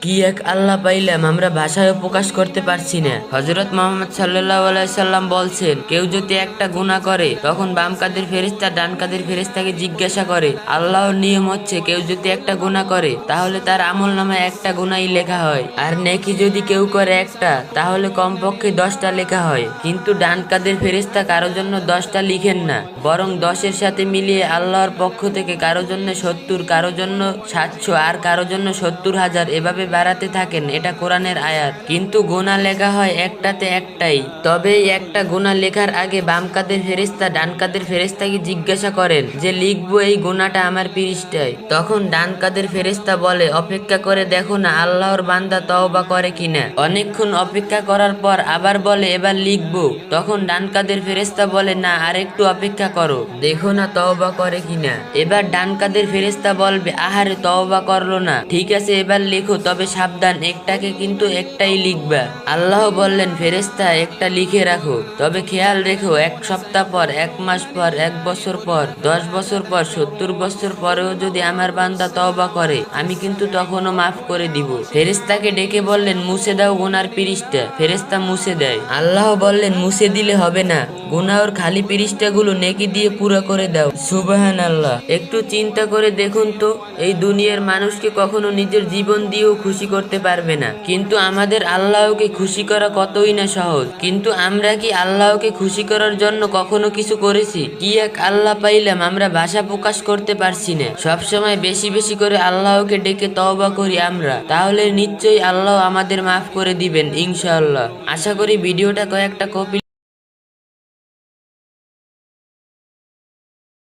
কি এক আল্লাহ পাইলাম, আমরা ভাষায় প্রকাশ করতে পারছি না। হযরত মুহাম্মদ সাল্লাল্লাহু আলাইহি সাল্লাম বলছেন, কেউ যদি একটা গুনাহ করে তখন বাম কাদের ফেরেশতা ডান কাদের ফেরেশতাকে জিজ্ঞাসা করে। আল্লাহর নিয়ম হচ্ছে, কেউ যদি একটা গুনাহ করে তাহলে তার আমলনামায় একটা গুনাহই লেখা হয়, আর নেকি যদি কেউ করে একটা তাহলে কমপক্ষে 10টা লেখা হয়। কিন্তু ডান কাদের ফেরেশতা কারো জন্য 10টা লিখেন না, বরং 10-এর সাথে মিলিয়ে আল্লাহর পক্ষ থেকে কারো জন্য 70, কারো জন্য 700, আর কারো জন্য 70,000 এভাবে বাড়াতে থাকেন। এটা কোরআনের আয়াত। কিন্তু গুনাহ লেখা হয় একটাতে একটাই। তবে এই একটা গুনাহ লেখার আগে বাম কাদের ফেরেশতা ডান কাদের ফেরেশতাকে জিজ্ঞাসা করেন যে লিখবো এই গুনাহটা আমার পৃষ্ঠায়। তখন ডান কাদের ফেরেশতা বলে, অপেক্ষা করে দেখো না আল্লাহর বান্দা তওবা করে কিনা। অনেকক্ষণ অপেক্ষা করার পর আবার বলে, এবার লিখবো। তখন ডান কাদের ফেরেশতা বলে, না আরেকটু অপেক্ষা করো, দেখো না তওবা করে কিনা। এবার ডান কাদের ফেরেশতা বলবে, আহারে তওবা করলো না, ঠিক আছে এবার লেখো, তবে সাবধান একটাকে কিন্তু একটাই লিখবা। আল্লাহ বললেন, ফেরেশতা একটা লিখে রাখো, তবে খেয়াল রেখো 1 সপ্তাহ পর, 1 মাস পর, 1 বছর পর, 10 বছর পর, 70 বছর পরেও যদি আমার বান্দা তওবা করে আমি কিন্তু তখনও মাফ করে দিব। ফেরেশতাকে ডেকে বললেন, মুছে দাও গুনার পৃষ্ঠা। ফেরেশতা মুছে দেয়। আল্লাহ বললেন, মুছে দিলে হবে না, গুনাহর খালি পৃষ্ঠাগুলো নেকি দিয়ে পুরো করে দাও। সুবহানাল্লাহ। একটু চিন্তা করে দেখুন তো, এই দুনিয়ার মানুষকে কখনো নিজের জীবন দিয়েও খুশি করতে পারবে না, কিন্তু আমাদের আল্লাহকে খুশি করা কতই না সহজ। কিন্তু আমরা কি আল্লাহকে খুশি করার জন্য কখনো কিছু করেছি? কি এক আল্লাহ পাইলাম, আমরা ভাষা প্রকাশ করতে পারছি না। সবসময় বেশি বেশি করে আল্লাহকে ডেকে তওবা করি আমরা, তাহলে নিশ্চয়ই আল্লাহ আমাদের মাফ করে দিবেন ইনশাআল্লাহ। আশা করি ভিডিওটা কয়েকটা কপি